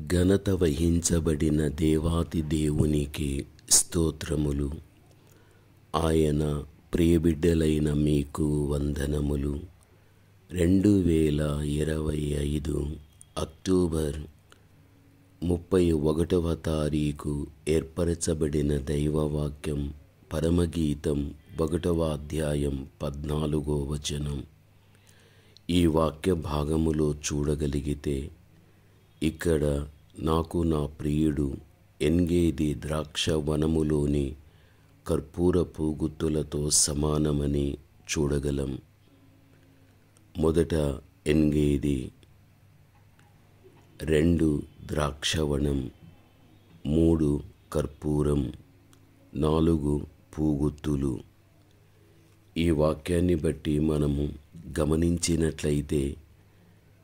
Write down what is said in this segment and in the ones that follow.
ఘనత వహించబడిన దేవాతి దేవునికి స్తోత్రములు. ఆయన ప్రియబిడ్డలైన మీకు వందనములు. 2025 అక్టోబర్ 31వ తారీఖు ఏర్పరచబడిన దైవవాక్యం పరమగీతం 1వ అధ్యాయం 14వ వచనం. ఈ వాక్య భాగములో చూడగలిగితే ఇక్కడ నాకు నా ప్రియుడు ఎన్గేది ద్రాక్ష వనములోని కర్పూరపు గుత్తులతో సమానమని చూడగలం. మొదట ఎన్గేది, 2 ద్రాక్షవనం, 3 కర్పూరం, 4 పూగుత్తులు. ఈ వాక్యాన్ని బట్టి మనము గమనించినట్లయితే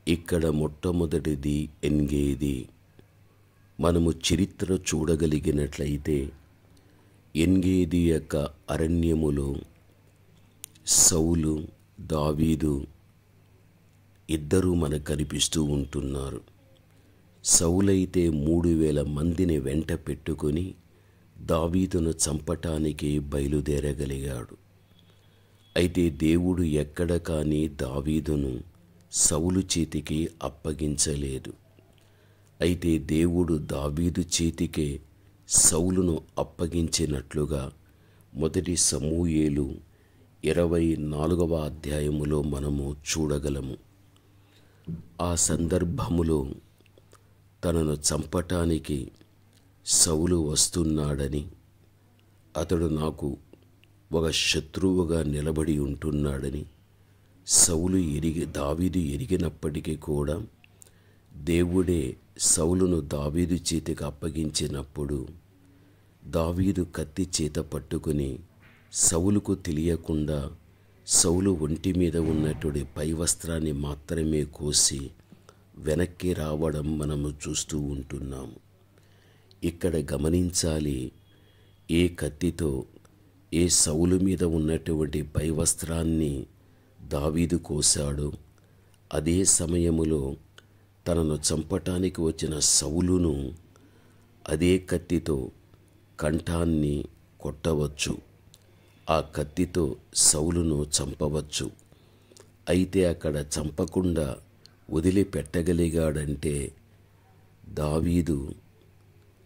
ఇక్కడ మొట్టమొదటిది ఎన్గేది. మనము చరిత్ర చూడగలిగినట్లయితే ఎన్గేది యొక్క అరణ్యములో సౌలు, దావీదు ఇద్దరూ మనకు కనిపిస్తూ ఉంటున్నారు. సౌలైతే 3000 మందిని వెంట పెట్టుకొని దావీదును చంపటానికి బయలుదేరగలిగాడు. అయితే దేవుడు ఎక్కడ కానీ దావీదును సౌలు చేతికి అప్పగించలేదు. అయితే దేవుడు దావీదు చేతికే సౌలును అప్పగించినట్లుగా మొదటి సమూయేలు 24వ అధ్యాయములో మనము చూడగలము. ఆ సందర్భములో తనను చంపటానికి సౌలు వస్తున్నాడని, అతడు నాకు ఒక శత్రువుగా నిలబడి ఉంటున్నాడని దావీదు ఎరిగినప్పటికీ కూడా దేవుడే సౌలును దావీదు చేతికి అప్పగించినప్పుడు దావీదు కత్తి చేత పట్టుకుని సౌలుకు తెలియకుండా సౌలు ఒంటి మీద ఉన్నటువంటి పై వస్త్రాన్ని మాత్రమే కోసి వెనక్కి రావడం మనము చూస్తూ ఉంటున్నాము. ఇక్కడ గమనించాలి, ఏ కత్తితో ఏ సౌలు మీద ఉన్నటువంటి పై వస్త్రాన్ని దావీదు కోశాడు, అదే సమయములో తనను చంపటానికి వచ్చిన సౌలును అదే కత్తితో కంఠాన్ని కొట్టవచ్చు, ఆ కత్తితో సౌలును చంపవచ్చు. అయితే అక్కడ చంపకుండా వదిలిపెట్టగలిగాడంటే దావీదు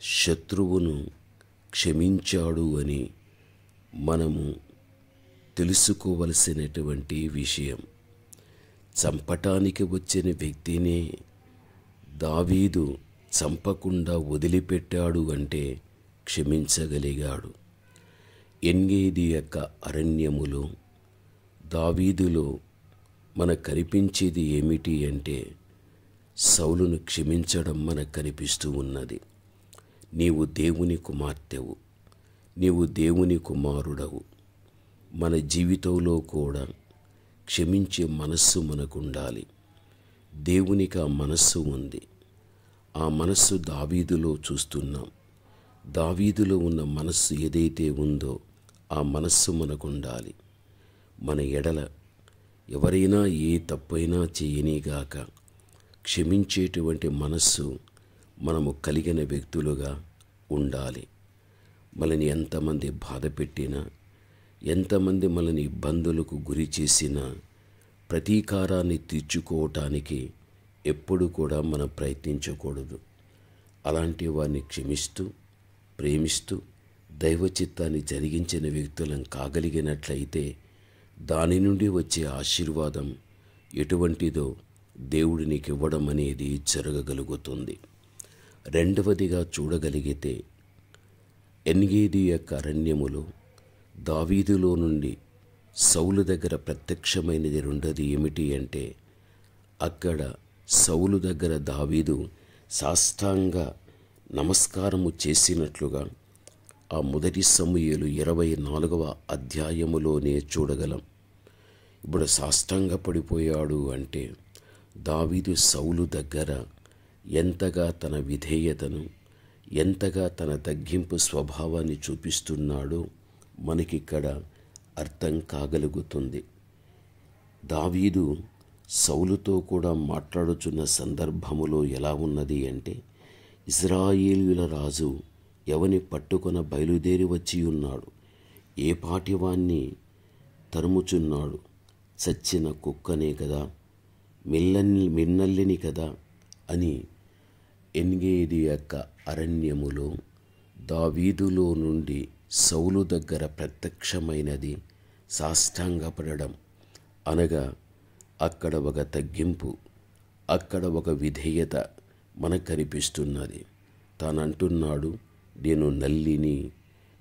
శత్రువును క్షమించాడు అని మనము తెలుసుకోవలసినటువంటి విషయం. చంపటానికి వచ్చిన వ్యక్తినే దావీదు చంపకుండా వదిలిపెట్టాడు అంటే క్షమించగలిగాడు. ఎన్గేది యొక్క అరణ్యములో దావీదులో మనకు కనిపించేది ఏమిటి అంటే సౌలును క్షమించడం మనకు కనిపిస్తూ ఉన్నది. నీవు దేవుని కుమార్తెవు, నీవు దేవుని కుమారుడవు. మన జీవితంలో కూడా క్షమించే మనస్సు మనకు ఉండాలి. దేవునికి ఆ మనస్సు ఉంది. ఆ మనస్సు దావీదులో చూస్తున్నాం. దావీదులో ఉన్న మనస్సు ఏదైతే ఉందో ఆ మనస్సు మనకు ఉండాలి. మన ఎడల ఎవరైనా ఏ తప్పైనా చేయనీగాక క్షమించేటువంటి మనస్సు మనము కలిగిన వ్యక్తులుగా ఉండాలి. మనని ఎంతమంది బాధ పెట్టినా, ఎంతమంది మనని ఇబ్బందులకు గురి చేసినా ప్రతీకారాన్ని తీర్చుకోవటానికి ఎప్పుడు కూడా మనం ప్రయత్నించకూడదు. అలాంటి వారిని క్షమిస్తూ ప్రేమిస్తూ దైవ చిత్తాన్ని జరిగించిన వ్యక్తులను కాగలిగినట్లయితే దాని నుండి వచ్చే ఆశీర్వాదం ఎటువంటిదో దేవుడు నీకు ఇవ్వడం అనేది జరగగలుగుతుంది. రెండవదిగా చూడగలిగితే ఎన్గేది యొక్క అరణ్యములో దావీదులో నుండి సౌలు దగ్గర ప్రత్యక్షమైనది రెండోది ఏమిటి అంటే అక్కడ సౌలు దగ్గర దావీదు సాష్టాంగ నమస్కారము చేసినట్లుగా ఆ మొదటి సమూయేలు 24వ అధ్యాయములోనే చూడగలం. ఇప్పుడు సాష్టాంగ పడిపోయాడు అంటే దావీదు సౌలు దగ్గర ఎంతగా తన విధేయతను, ఎంతగా తన తగ్గింపు స్వభావాన్ని చూపిస్తున్నాడో మనకిక్కడ అర్థం కాగలుగుతుంది. దావీదు సౌలుతో కూడా మాట్లాడుచున్న సందర్భములో ఎలా ఉన్నది అంటే, ఇశ్రాయేలీయుల రాజు ఎవని పట్టుకొన బయలుదేరి వచ్చి ఉన్నాడు, ఏ పాటివాణ్ణి తరుముచున్నాడు, చచ్చిన కుక్కనే కదా, మిన్నల్లిని కదా అని ఎన్గేది యొక్క అరణ్యములో దావీదులో నుండి సౌలు దగ్గర ప్రత్యక్షమైనది సాష్టాంగపడడం. అనగా అక్కడ ఒక తగ్గింపు, అక్కడ ఒక విధేయత మనకు కనిపిస్తున్నది. తానంటున్నాడు, నేను నల్లిని,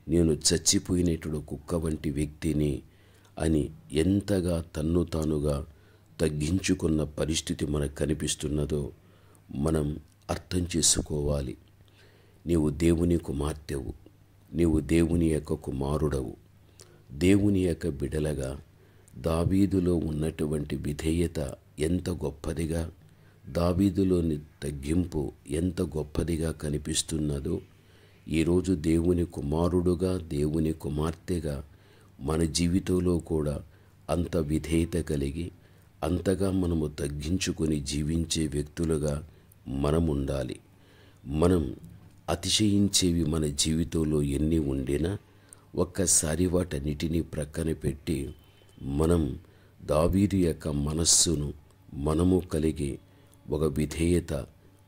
నేను చచ్చిపోయినటువంటి కుక్క వంటి వ్యక్తిని అని ఎంతగా తన్ను తానుగా తగ్గించుకున్న పరిస్థితి మనకు కనిపిస్తున్నదో మనం అర్థం చేసుకోవాలి. నీవు దేవుని కుమార్తెవు, నీవు దేవుని యొక్క కుమారుడవు. దేవుని యొక్క బిడలగా దావీదులో ఉన్నటువంటి విధేయత ఎంత గొప్పదిగా, దావీదులోని తగ్గింపు ఎంత గొప్పదిగా కనిపిస్తున్నదో ఈరోజు దేవుని కుమారుడుగా, దేవుని కుమార్తెగా మన జీవితంలో కూడా అంత విధేయత కలిగి, అంతగా మనము తగ్గించుకొని జీవించే వ్యక్తులుగా మనం ఉండాలి. మనం అతిశయించేవి మన జీవితంలో ఎన్ని ఉండినా ఒక్కసారి వాటన్నిటినీ ప్రక్కన పెట్టి మనం దావీదు యొక్క మనస్సును మనము కలిగి ఒక విధేయత,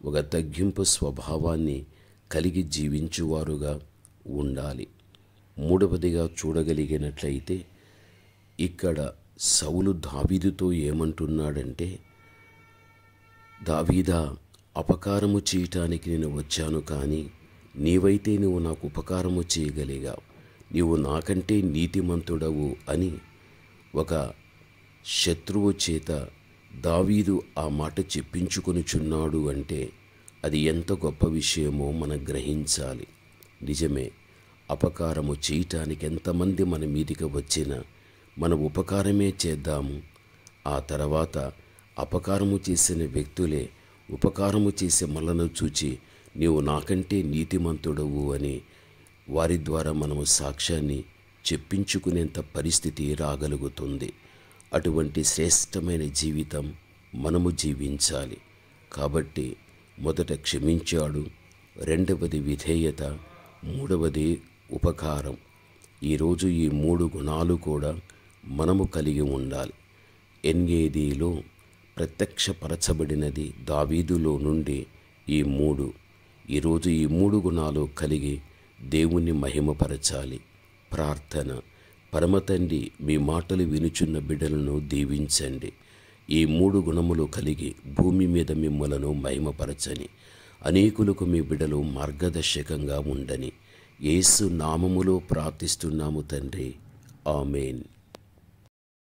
ఒక తగ్గింపు స్వభావాన్ని కలిగి జీవించువారుగా ఉండాలి. మూడవదిగా చూడగలిగినట్లయితే ఇక్కడ సౌలు దావీదుతో ఏమంటున్నాడంటే, దావీదా, అపకారము చేయటానికి నేను వచ్చాను, కానీ నీవైతే నువ్వు నాకు ఉపకారము చేయగలిగావు, నీవు నాకంటే నీతిమంతుడవు అని ఒక శత్రువు చేత దావీదు ఆ మాట చెప్పించుకొనుచున్నాడు అంటే అది ఎంత గొప్ప విషయమో మనం గ్రహించాలి. నిజమే, అపకారము చేయటానికి ఎంతమంది మన మీదికి వచ్చినా మన ఉపకారమే చేద్దాము. ఆ తర్వాత అపకారము చేసిన వ్యక్తులే ఉపకారము చేసే మనలను చూచి నీవు నాకంటే నీతిమంతుడవు అని వారి ద్వారా మనము సాక్ష్యాన్ని చెప్పించుకునేంత పరిస్థితి రాగలుగుతుంది. అటువంటి శ్రేష్టమైన జీవితం మనము జీవించాలి. కాబట్టి మొదట క్షమించాడు, రెండవది విధేయత, మూడవది ఉపకారం. ఈరోజు ఈ 3 గుణాలు కూడా మనము కలిగి ఉండాలి. ఎన్గేదిలో ప్రత్యక్షపరచబడినది దావీదులో నుండి ఈ 3. ఈరోజు ఈ 3 గుణాలు కలిగి దేవుణ్ణి మహిమపరచాలి. ప్రార్థన. పరమతండ్రి, మీ మాటలు వినుచున్న బిడ్డలను దీవించండి. ఈ 3 గుణములు కలిగి భూమి మీద మిమ్మలను మహిమపరచని అనేకులకు మీ బిడ్డలు మార్గదర్శకంగా ఉండని యేసు నామములో ప్రార్థిస్తున్నాము తండ్రి. ఆమేన్.